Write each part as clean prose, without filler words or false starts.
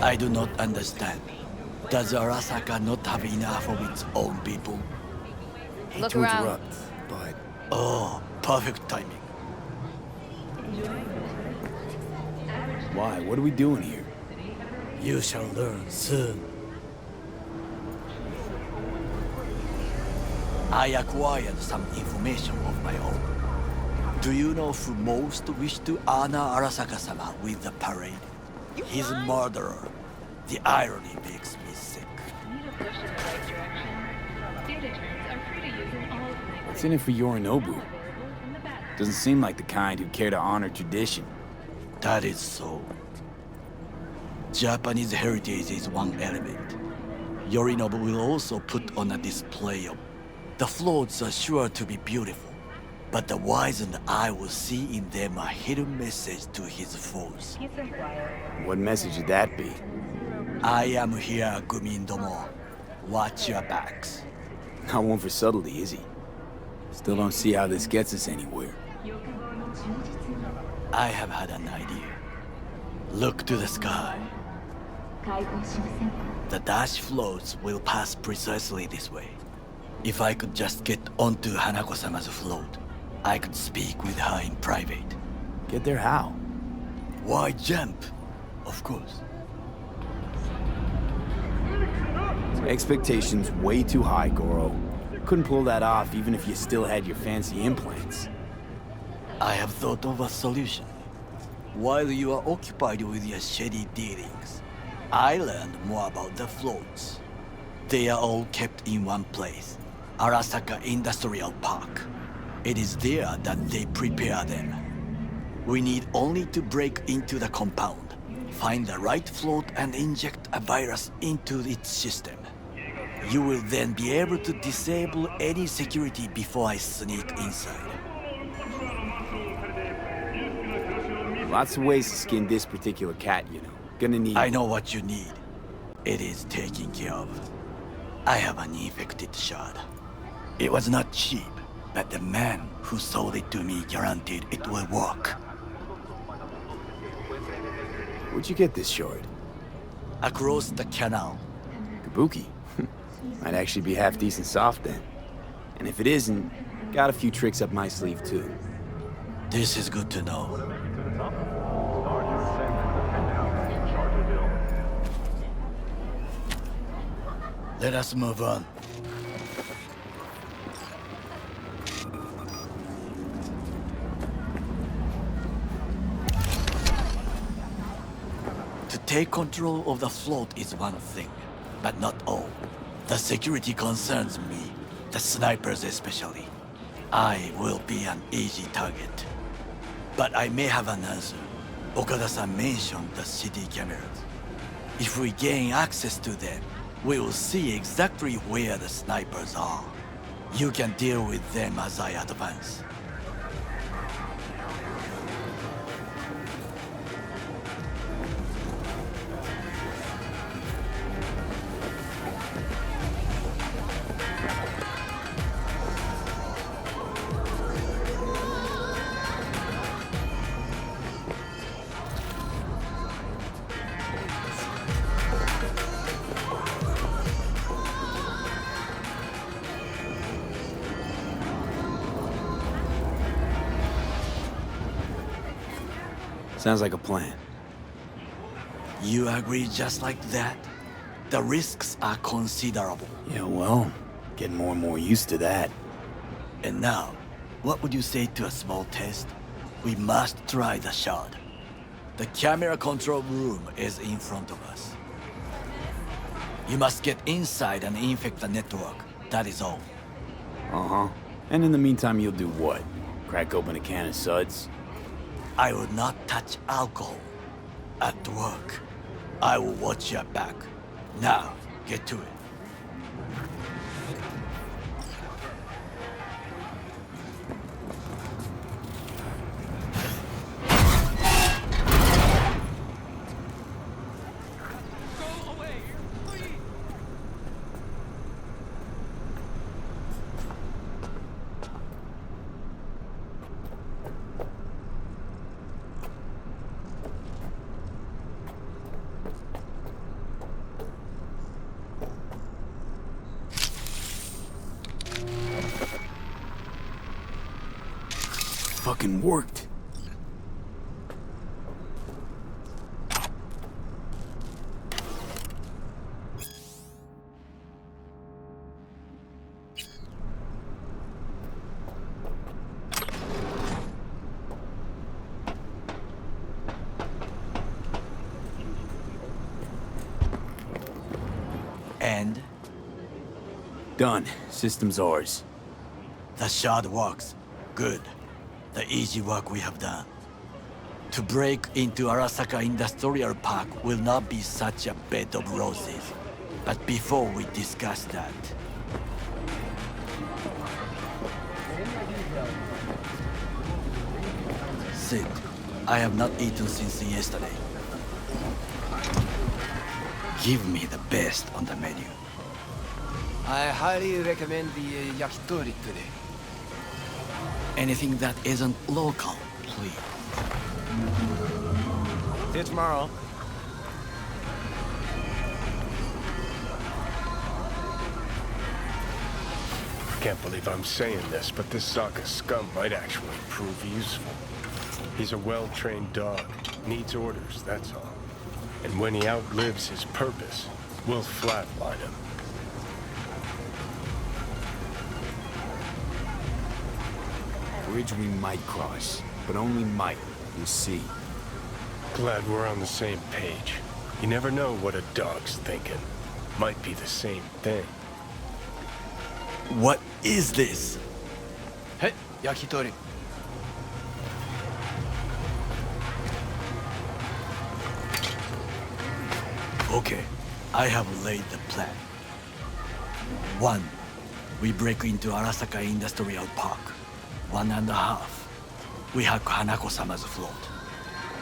I do not understand. Does Arasaka not have enough of its own people? Look around. But Oh, perfect timing. why? What are we doing here? You shall learn soon. I acquired some information of my own. Do you know who most wished to honor Arasaka-sama with the parade? His murderer. The irony makes me sick. What's in it for Yorinobu? Doesn't seem like the kind who care to honor tradition. That is so. Japanese heritage is one element. Yorinobu will also put on a display of... The floats are sure to be beautiful, but the wizened eye will see in them a hidden message to his foes. What message would that be? I am here, Gumindomo. Watch your backs. Not one for subtlety, is he? Still don't see how this gets us anywhere. I have had an idea. Look to the sky. The dash floats will pass precisely this way. If I could just get onto Hanako-sama's float, I could speak with her in private. Get there how? Why jump? Of course. Expectations way too high, Goro. Couldn't pull that off even if you still had your fancy implants. I have thought of a solution. While you are occupied with your shady dealings, I learned more about the floats. They are all kept in one place, Arasaka Industrial Park. It is there that they prepare them. We need only to break into the compound, find the right float and inject a virus into its system. You will then be able to disable any security before I sneak inside. Lots of ways to skin this particular cat, you know. Gonna need... I know what you need. It is taken care of. I have an infected shard. It was not cheap, but the man who sold it to me guaranteed it will work. Where'd you get this shard? Across the canal. Kabuki. Might actually be half decent soft then. And if it isn't, got a few tricks up my sleeve too. This is good to know. Let us move on. To take control of the float is one thing, but not all. The security concerns me, the snipers especially. I will be an easy target. But I may have an answer. Okada-san mentioned the city cameras. If we gain access to them, we will see exactly where the snipers are. You can deal with them as I advance. Sounds like a plan. You agree just like that? The risks are considerable. Yeah, well, getting more and more used to that. And now, what would you say to a small test? We must try the shard. The camera control room is in front of us. You must get inside and infect the network. That is all. Uh-huh. And in the meantime, you'll do what? Crack open a can of suds? I will not touch alcohol. At work, I will watch your back. Now, get to it. fucking worked. And Done. System's ours. the shard works. Good. The easy work we have done. To break into Arasaka Industrial Park will not be such a bed of roses. But before we discuss that, sit. I have not eaten since yesterday. Give me the best on the menu. I highly recommend the yakitori today. Anything that isn't local, please. See you tomorrow. Can't believe I'm saying this, but this Saka scum might actually prove useful. He's a well-trained dog. Needs orders, that's all. And when he outlives his purpose, we'll flatline him. Bridge we might cross, but only might. We'll see. Glad we're on the same page. You never know what a dog's thinking. Might be the same thing. What is this? Hey, yakitori. Okay, I have laid the plan. 1. We break into Arasaka Industrial Park. 1.5. We hack Hanako-sama's float.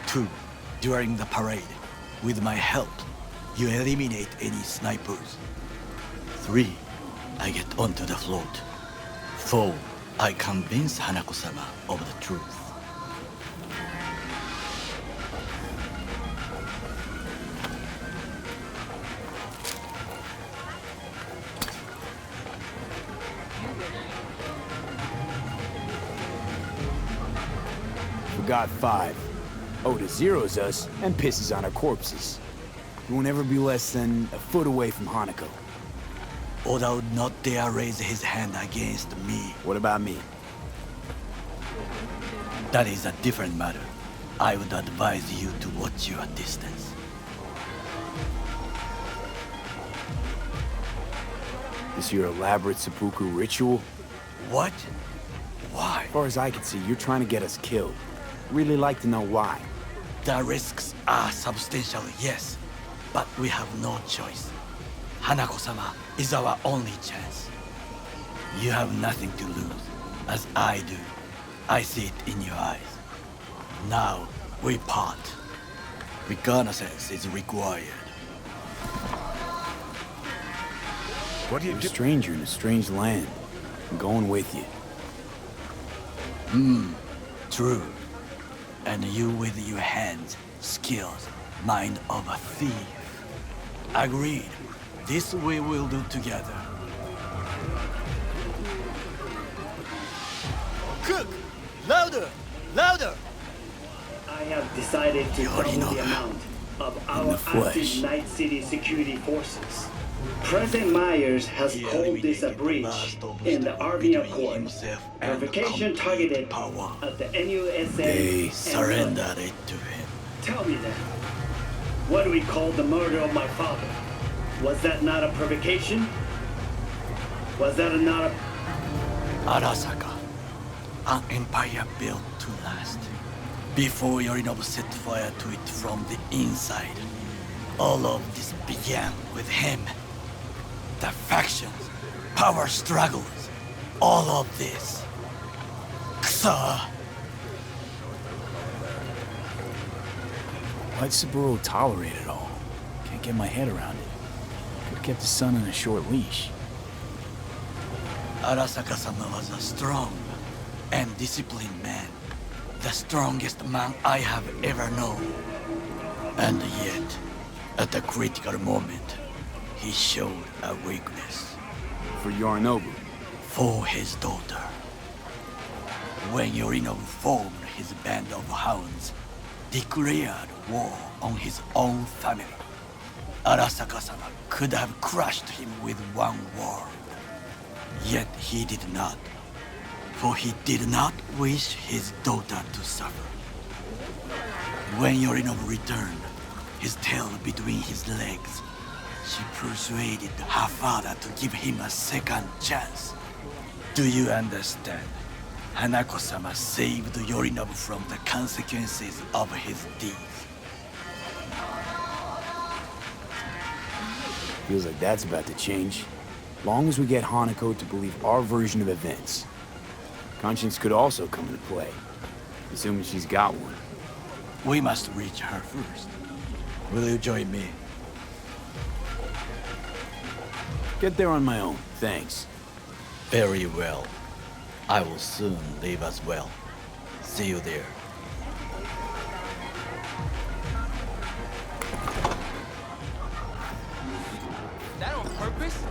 2. During the parade, with my help, you eliminate any snipers. 3. I get onto the float. 4. I convince Hanako-sama of the truth. Forgot 5. Oda zeroes us and pisses on our corpses. He won't ever be less than a foot away from Hanako. Oda would not dare raise his hand against me. What about me? That is a different matter. I would advise you to watch your distance. This your elaborate seppuku ritual? What? Why? As far as I can see, you're trying to get us killed. Really like to know why. The risks are substantial, yes. But we have no choice. Hanako-sama is our only chance. You have nothing to lose, as I do. I see it in your eyes. Now, we part. Reconnaissance is required. What do you You're a do? stranger in a strange land. I'm going with you. True. And you with your hands, skills, mind of a thief. Agreed. This we will do together. Cook! Louder! Louder! I have decided to double the amount of our active Night City security forces. President Myers has called this a breach in the Army Accords. Provocation targeted at the NUSA They and surrendered it to him. Tell me then, what do we call the murder of my father? Was that not a provocation? Was that not a... Arasaka, an empire built to last. Before Yorinobu set fire to it from the inside, all of this began with him. The factions, power struggles, all of this. Kusa! Why'd Saburo tolerate it all? Can't get my head around it. Could've kept his son on a short leash. Arasaka-sama was a strong and disciplined man. The strongest man I have ever known. And yet, at a critical moment, he showed a weakness For Yorinobu. for his daughter. when Yorinobu formed his band of hounds, declared war on his own family, Arasaka-sama could have crushed him with one word. Yet he did not, for he did not wish his daughter to suffer. When Yorinobu returned, his tail between his legs, she persuaded her father to give him a second chance. Do you understand? Hanako-sama saved Yorinobu from the consequences of his deeds. Feels like that's about to change. Long as we get Hanako to believe our version of events. Conscience could also come into play, assuming she's got one. We must reach her first. Will you join me? Get there on my own, thanks. Very well. I will soon leave as well. See you there. That on purpose?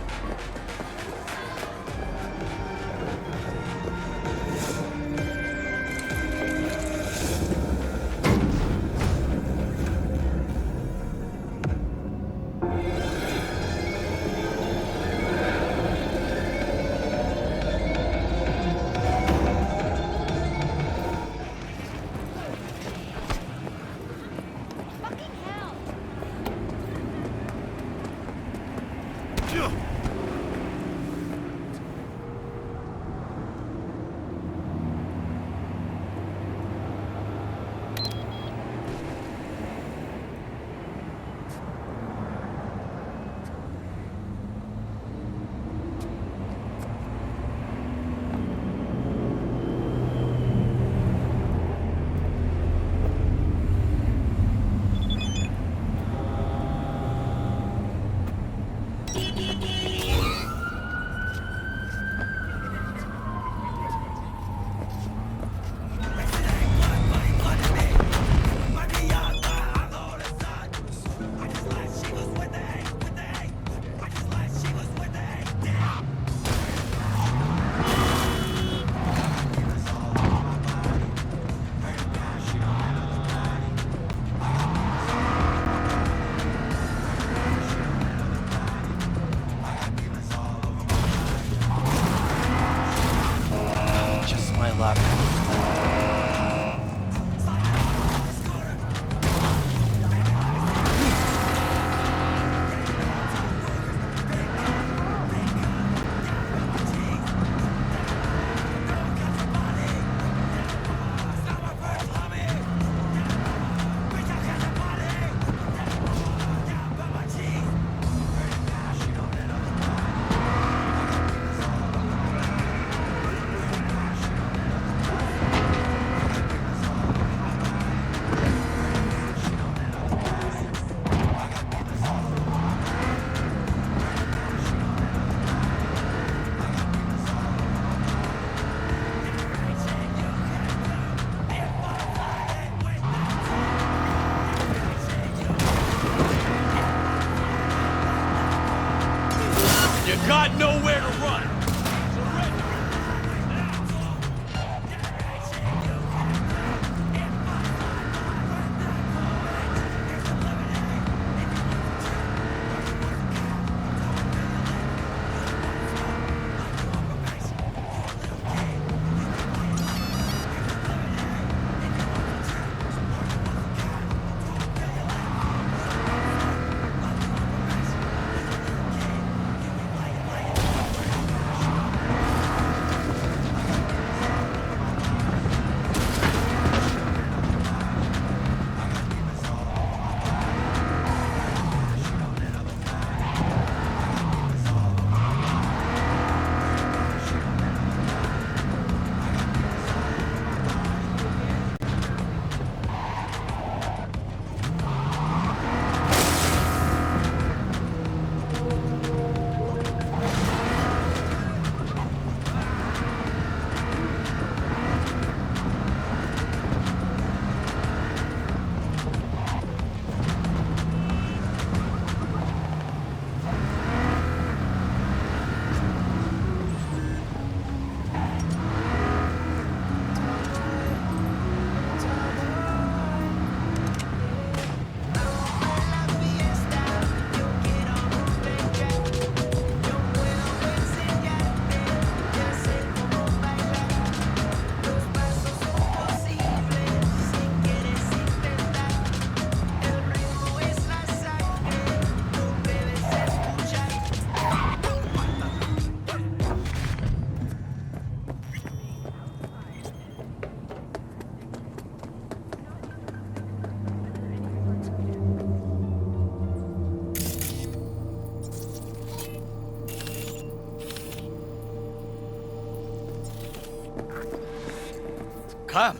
Come.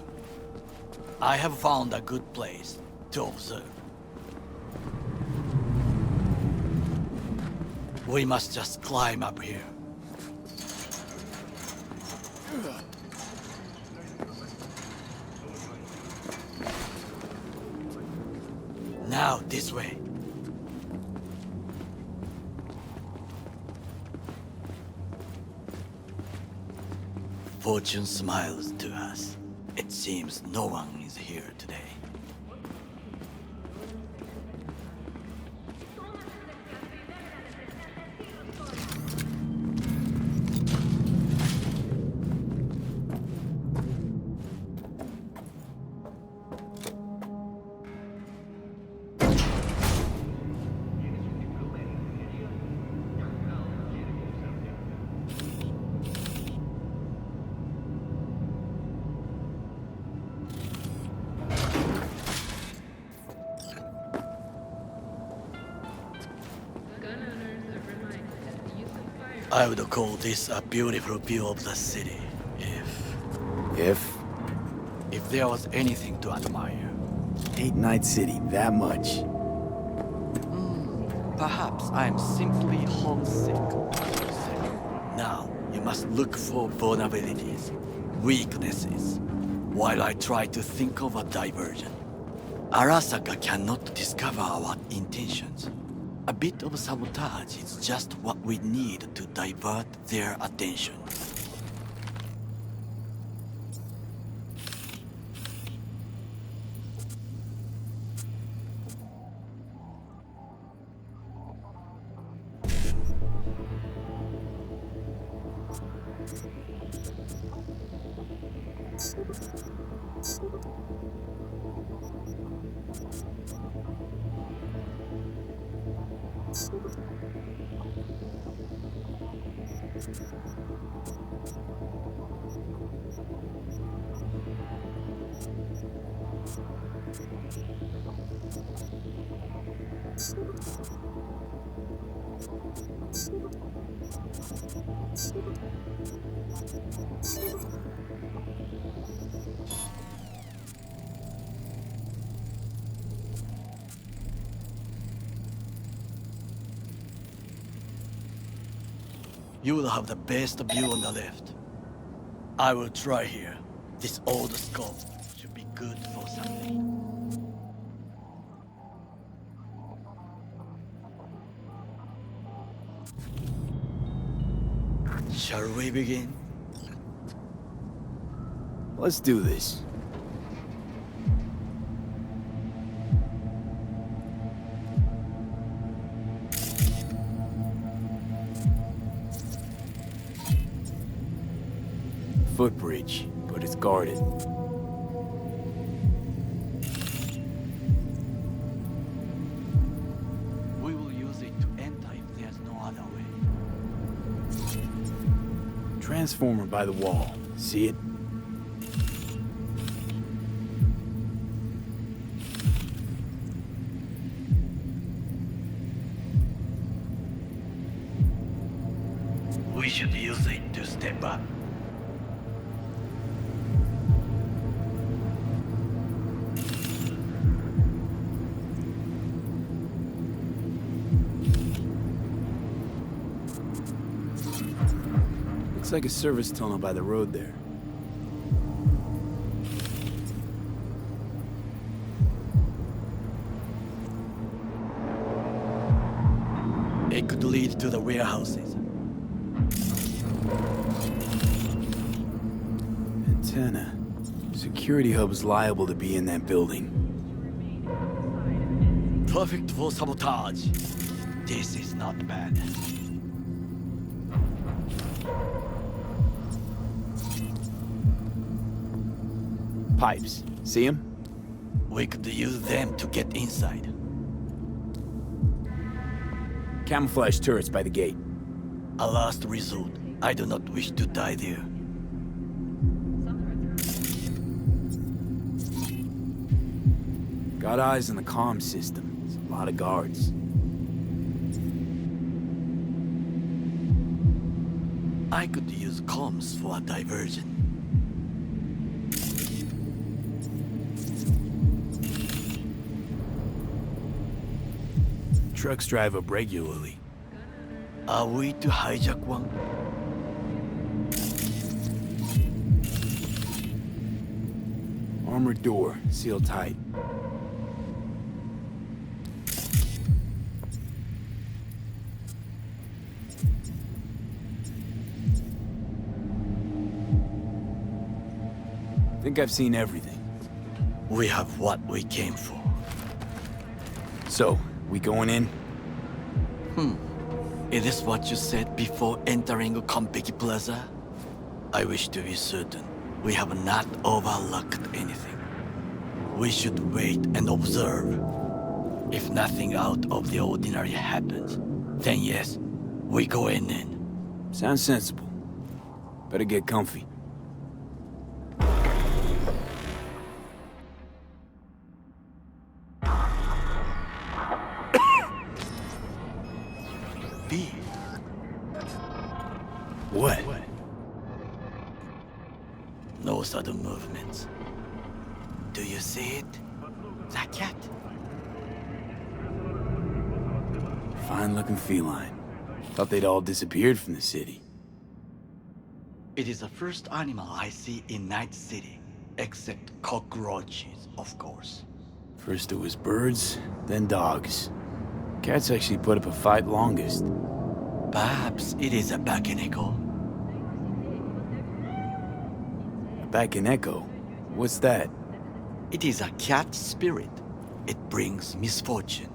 I have found a good place to observe. We must just climb up here. Now, this way. Fortune smiles to us. It seems no one is here today. I would call this a beautiful view of the city, if there was anything to admire. Hate Night City that much. Perhaps I'm simply homesick. Now, you must look for vulnerabilities, weaknesses, while I try to think of a diversion. Arasaka cannot discover our intentions. A bit of sabotage is just what we need to divert their attention. You will have the best view on the left. I will try here. This old skull should be good for something. Shall we begin? Let's do this. Footbridge, but it's guarded. We will use it to enter if there's no other way. Transformer by the wall. See it? We should use it to step up. Looks like a service tunnel by the road there. It could lead to the warehouses. Antenna. Security hub's liable to be in that building. Perfect for sabotage. This is not bad. Pipes. See them? We could use them to get inside. Camouflage turrets by the gate. A last resort. I do not wish to die there. Got eyes on the comm system. There's a lot of guards. I could use comms for a diversion. trucks drive up regularly. Are we to hijack one? Armored door, sealed tight. Think I've seen everything. We have what we came for. So, we going in? Is this what you said before entering Konpeki Plaza? I wish to be certain we have not overlooked anything. We should wait and observe. If nothing out of the ordinary happens, then yes, we go in. Sounds sensible. Better get comfy. B. What? No sudden movements. Do you see it? The cat? Fine-looking feline. Thought they'd all disappeared from the city. It is the first animal I see in Night City, except cockroaches, of course. First it was birds, then dogs. Cats actually put up a fight longest. Perhaps it is a Bakeneko. A Bakeneko? What's that? It is a cat spirit. It brings misfortune,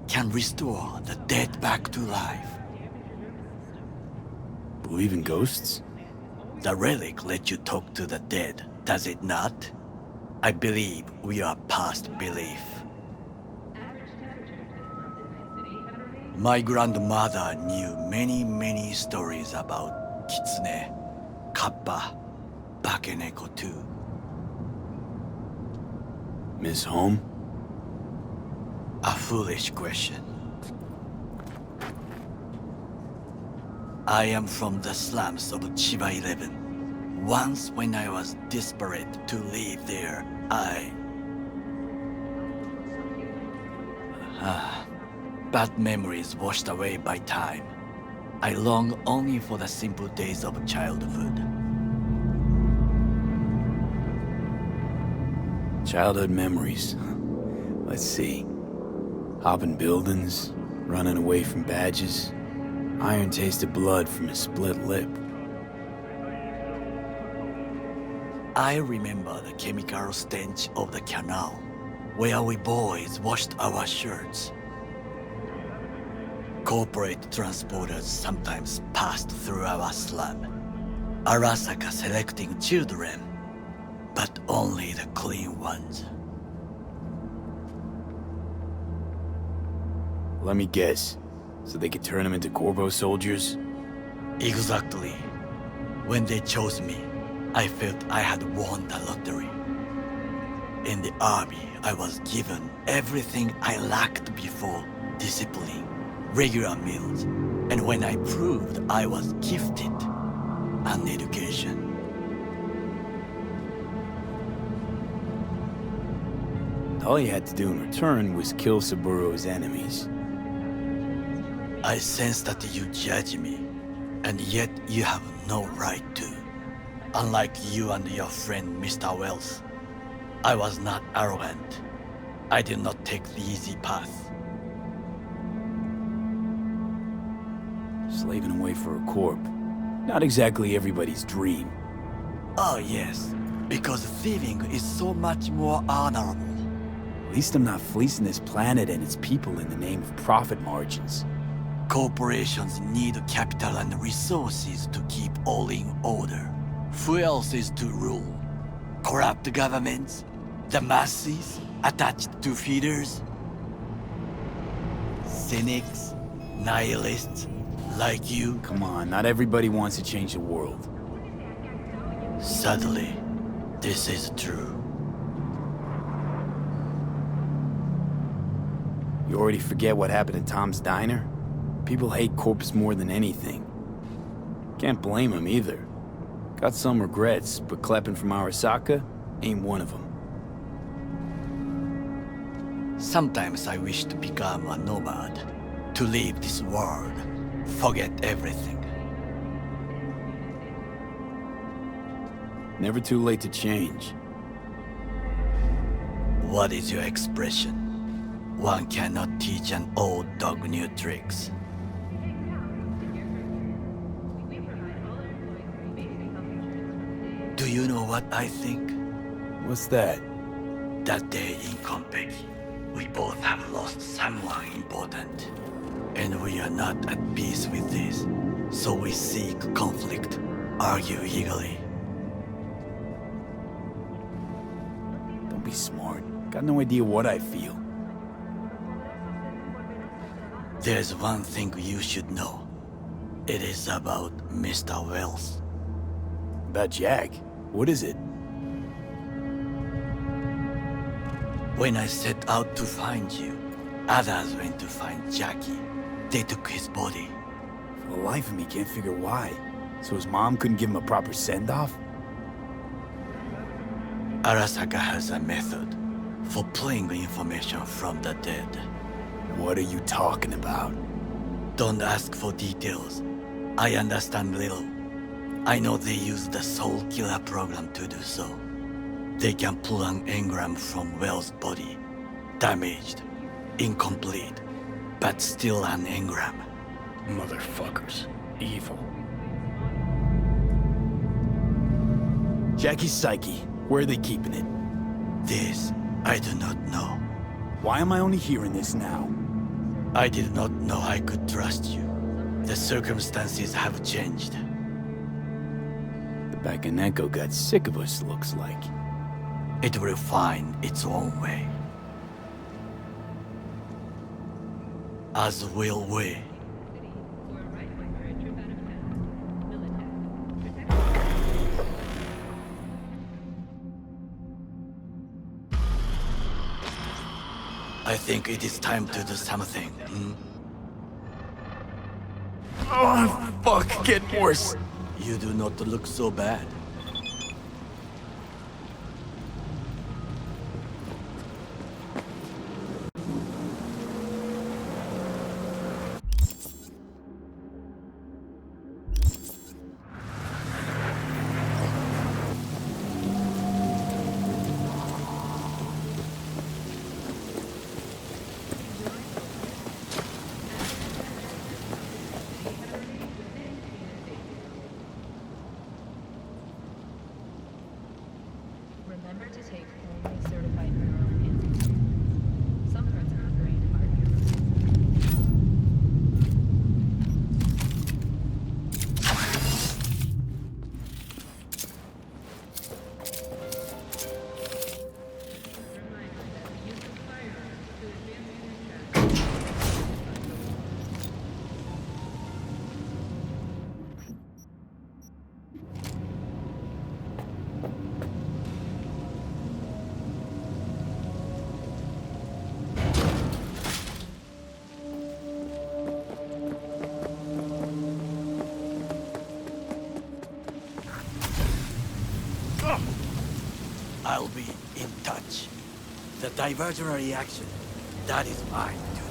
can restore the dead back to life. Believe in ghosts? The relic lets you talk to the dead, does it not? I believe we are past belief. My grandmother knew many stories about Kitsune, Kappa, Bakeneko too. Miss Home? A foolish question. I am from the slums of Chiba 11. Once when I was desperate to live there, bad memories washed away by time. I long only for the simple days of childhood. Childhood memories. Let's see. Hopping buildings, running away from badges, iron tasted blood from a split lip. I remember the chemical stench of the canal, where we boys washed our shirts. Corporate transporters sometimes passed through our slum. Arasaka selecting children, but only the clean ones. Let me guess. So they could turn them into Corvo soldiers? Exactly. When they chose me, I felt I had won the lottery. In the army, I was given everything I lacked before: discipline, regular meals, and when I proved I was gifted, an education. All you had to do in return was kill Saburo's enemies. I sense that you judge me, and yet you have no right to. Unlike you and your friend Mr. Wells, I was not arrogant. I did not take the easy path. Slaving away for a corp. Not exactly everybody's dream. Oh yes, because thieving is so much more honorable. At least I'm not fleecing this planet and its people in the name of profit margins. Corporations need capital and resources to keep all in order. Who else is to rule? Corrupt governments? The masses attached to feeders? Cynics? Nihilists? Like you? Come on, not everybody wants to change the world. Sadly, this is true. You already forget what happened at Tom's Diner? People hate corpse more than anything. Can't blame them either. Got some regrets, but Kleppin from Arasaka ain't one of them. Sometimes I wish to become a nomad, to leave this world, forget everything. Never too late to change. What is your expression? One cannot teach an old dog new tricks. Do you know what I think? What's that? That day in Compeki, we both have lost someone important. And we are not at peace with this. So we seek conflict, argue eagerly. Don't be smart. Got no idea what I feel. There's one thing you should know. It is about Mr. Wells. About Jack? What is it? When I set out to find you, others went to find Jackie. They took his body. For the life of me, can't figure why. So his mom couldn't give him a proper send-off? Arasaka has a method for pulling information from the dead. What are you talking about? Don't ask for details. I understand little. I know they use the Soul Killer program to do so. They can pull an engram from Wells' body. Damaged, incomplete, but still an engram. Motherfuckers. Evil. Jackie's psyche. Where are they keeping it? This, I do not know. Why am I only hearing this now? I did not know I could trust you. The circumstances have changed. The Bakaneko got sick of us, looks like. It will find its own way. As will we. I think it is time to do something. Oh, fuck, getting worse. You do not look so bad. Remember to take only certified neural enzymes. Some parts of the brain are I'll be in touch. The diversionary reaction, that is mine to do.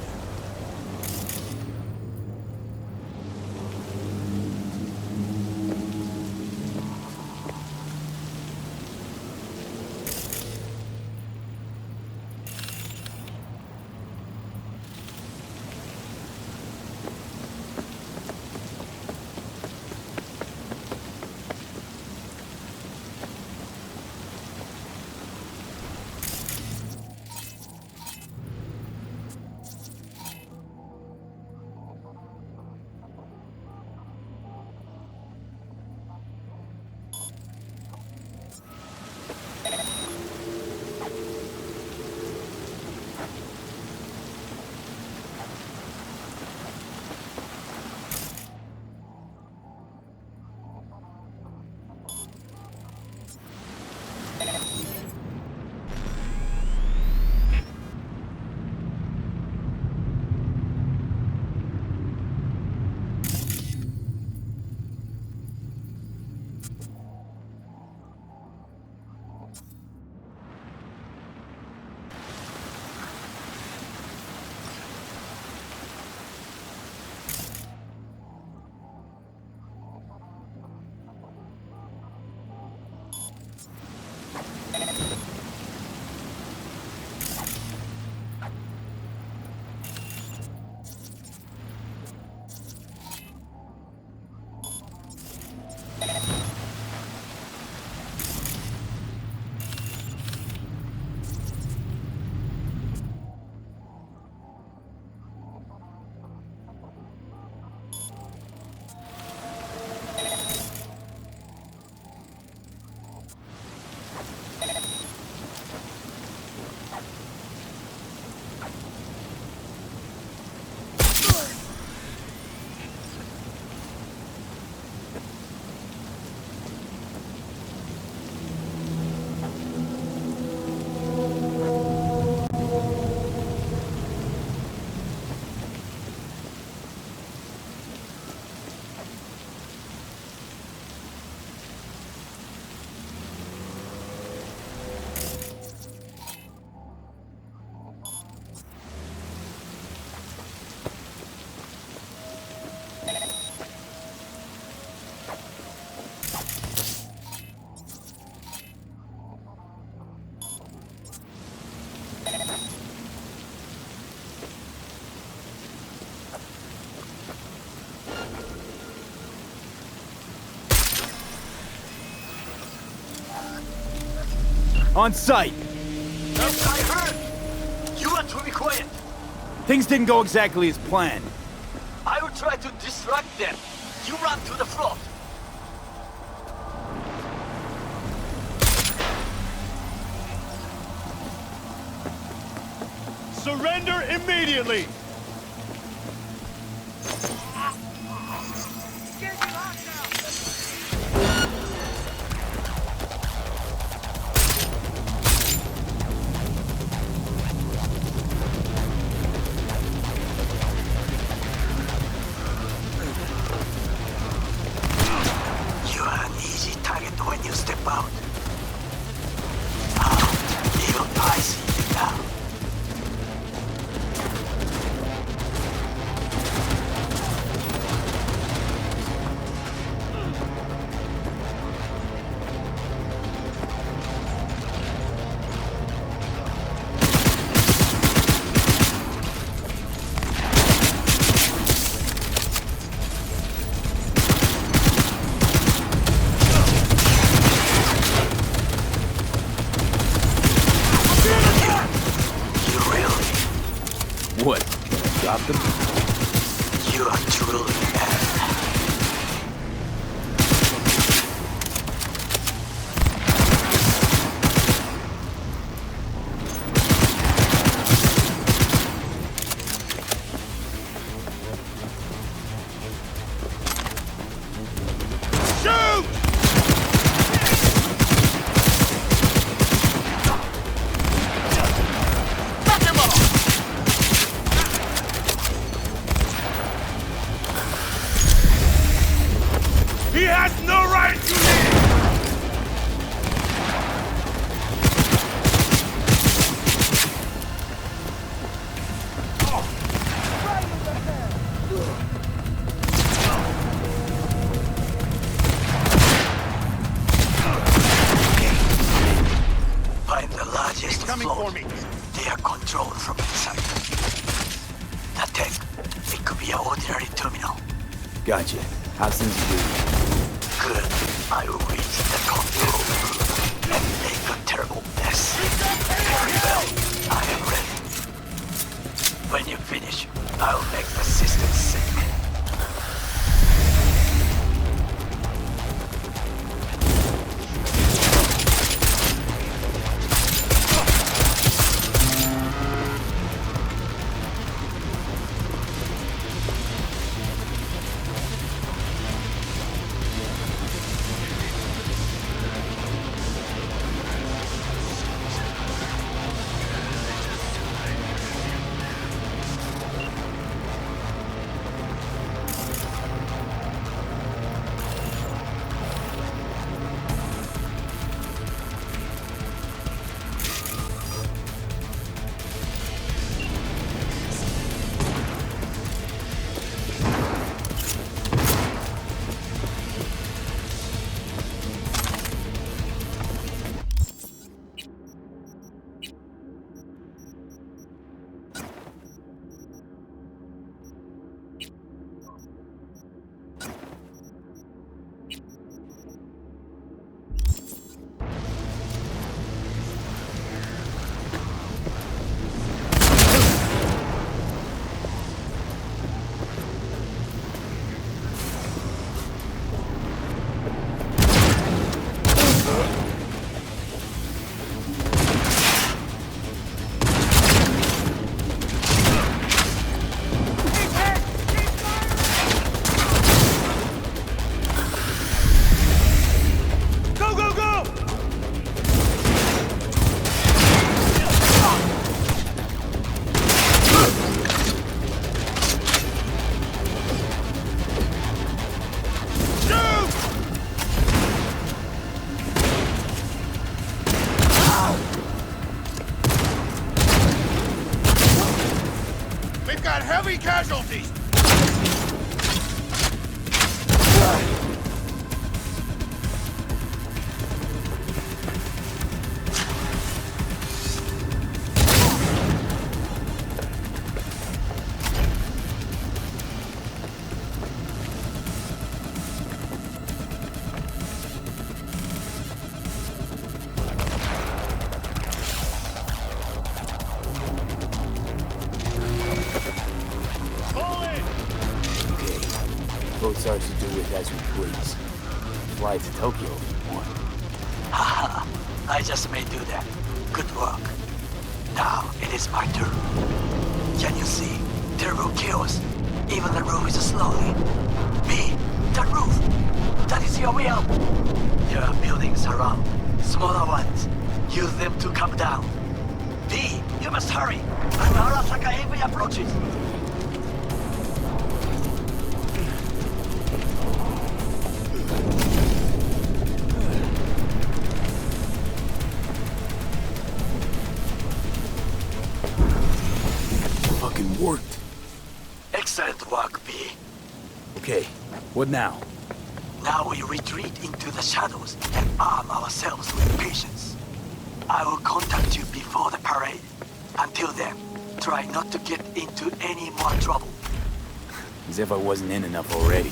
On site. Yes, I heard! You are to be quiet! Things didn't go exactly as planned. I will try to distract them. You run to the front. Surrender immediately! You are an easy target when you step out. Ah, even I see you now. What? Got them? You are truly mad. He has no right to leave! Find the largest Coming float. for me. They are controlled from inside. That tank, it could be an ordinary terminal. Gotcha. How's things with Good. I will reach the control room and make a terrible mess. Very well. I am ready. When you finish, I'll make the system sick. Heavy casualties! with as we please. Fly to Tokyo if you want. Haha, I just may do that. Good work. Now it is my turn. Can you see? Terrible chaos. Even the roof is slowly. B, the roof. That is your way out. There are buildings around. Smaller ones. Use them to come down. B, you must hurry. An Arasaka heavy approaches. Fucking worked. Excellent work, B. Okay, what now? Now we retreat into the shadows and arm ourselves with patience. I will contact you before the parade. Until then, try not to get into any more trouble. As if I wasn't in enough already.